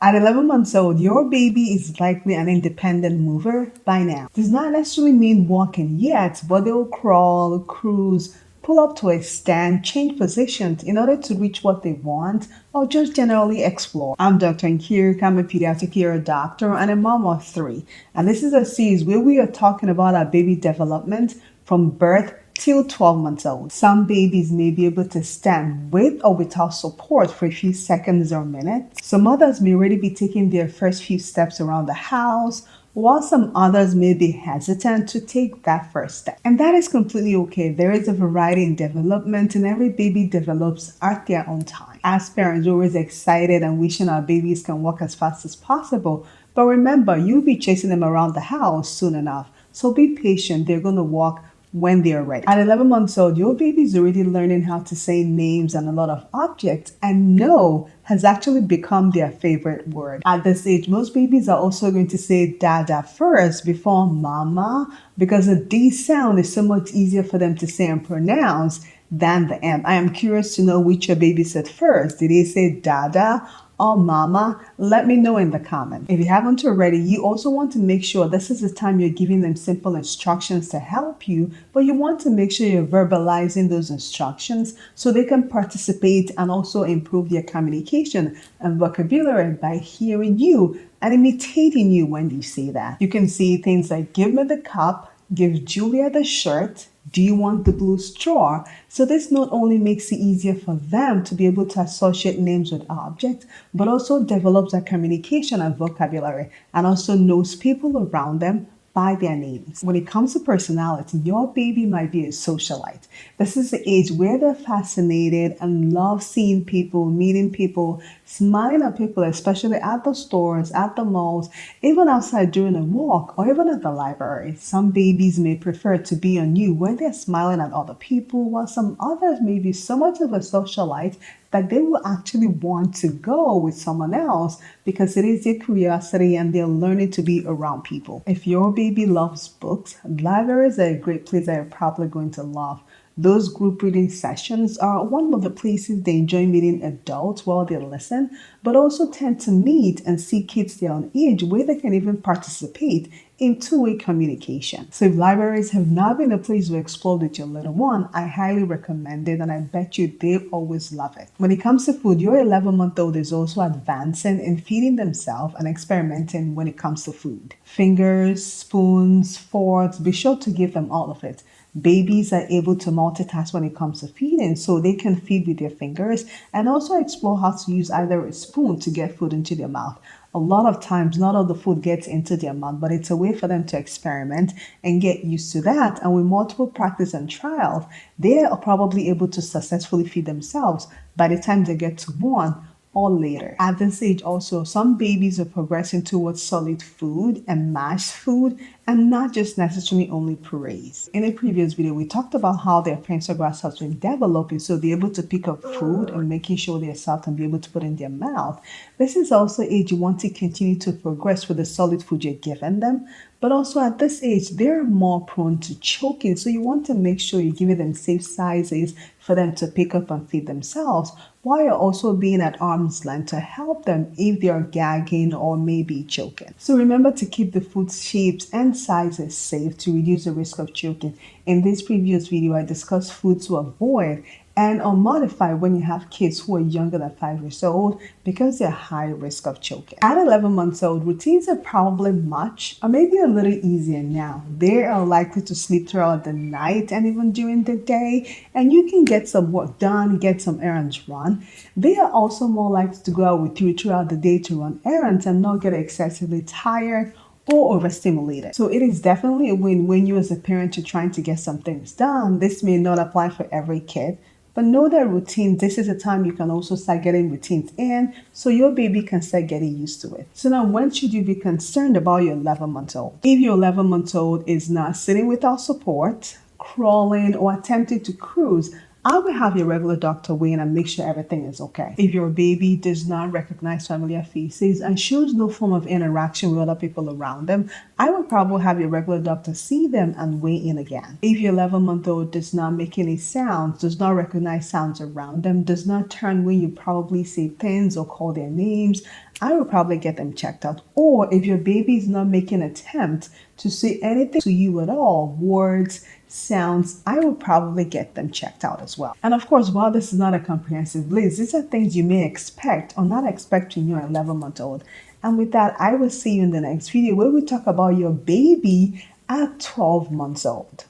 At 11 months old, your baby is likely an independent mover by now. Does not necessarily mean walking yet, but they'll crawl, cruise, pull up to a stand, change positions in order to reach what they want, or just generally explore. I'm Dr. Nkirk. I'm a pediatric ear doctor and a mom of three. And this is a series where we are talking about our baby development from birth till 12 months old. Some babies may be able to stand with or without support for a few seconds or minutes. Some others may already be taking their first few steps around the house, while some others may be hesitant to take that first step. And that is completely okay. There is a variety in development, and every baby develops at their own time. As parents, we're always excited and wishing our babies can walk as fast as possible. But remember, you'll be chasing them around the house soon enough. So be patient. They're going to walk when they're ready. At 11 months old, your baby is already learning how to say names and a lot of objects, and no has actually become their favorite word. At this age, most babies are also going to say dada first before mama, because the D sound is so much easier for them to say and pronounce than the M. I am curious to know which your baby said first. Did they say dada or mama? Let me know in the comments. If you haven't already, you also want to make sure this is the time you're giving them simple instructions to help you, but you want to make sure you're verbalizing those instructions so they can participate and also improve their communication and vocabulary by hearing you and imitating you when you say that. You can say things like, give me the cup, give Julia the shirt, do you want the blue straw? So this not only makes it easier for them to be able to associate names with objects, but also develops their communication and vocabulary, and also knows people around them by their names. When it comes to personality, your baby might be a socialite. This is the age where they're fascinated and love seeing people, meeting people, smiling at people, especially at the stores, at the malls, even outside during a walk, or even at the library. Some babies may prefer to be on you when they're smiling at other people, while some others may be so much of a socialite that they will actually want to go with someone else because it is their curiosity and they're learning to be around people. If your baby loves books, libraries are a great place that you're probably going to love. Those group reading sessions are one of the places they enjoy meeting adults while they listen, but also tend to meet and see kids their own age where they can even participate in two-way communication. So if libraries have not been a place to explore with your little one, I highly recommend it, and I bet you they always love it. When it comes to food, your 11-month-old is also advancing in feeding themselves and experimenting when it comes to food. Fingers, spoons, forks, be sure to give them all of it. Babies are able to multitask when it comes to feeding, so they can feed with their fingers and also explore how to use either a spoon to get food into their mouth. A lot of times, not all the food gets into their mouth, but it's a way for them to experiment and get used to that. And with multiple practice and trials, they are probably able to successfully feed themselves by the time they get to 1 or later. At this age also, some babies are progressing towards solid food and mashed food, and not just necessarily only purees. In a previous video, we talked about how their pencil grasp has been developing, so they're able to pick up food and making sure they're soft and be able to put in their mouth. This is also age you want to continue to progress with the solid food you're giving them, but also at this age, they're more prone to choking, so you want to make sure you're giving them safe sizes for them to pick up and feed themselves, while you're also being at arm's length to help them if they're gagging or maybe choking. So remember to keep the food shapes and sizes safe to reduce the risk of choking. In this previous video, I discussed foods to avoid and or modify when you have kids who are younger than 5 years old because they're high risk of choking. At 11 months old, routines are probably much or maybe a little easier now. They are likely to sleep throughout the night and even during the day, and you can get some work done, get some errands run. They are also more likely to go out with you throughout the day to run errands and not get excessively tired or overstimulated. So it is definitely a win when you as a parent are trying to get some things done. This may not apply for every kid, but know that routine, this is a time you can also start getting routines in so your baby can start getting used to it. So now, when should you be concerned about your 11-month-old? If your 11-month-old is not sitting without support, crawling, or attempting to cruise, I will have your regular doctor weigh in and make sure everything is okay. If your baby does not recognize familiar faces and shows no form of interaction with other people around them, I will probably have your regular doctor see them and weigh in again. If your 11-month-old does not make any sounds, does not recognize sounds around them, does not turn when you probably say things or call their names, I will probably get them checked out. Or if your baby is not making an attempt to say anything to you at all, words, sounds, I will probably get them checked out as well. And of course, while this is not a comprehensive list, these are things you may expect or not expect in your 11-month-old. And with that, I will see you in the next video where we talk about your baby at 12 months old.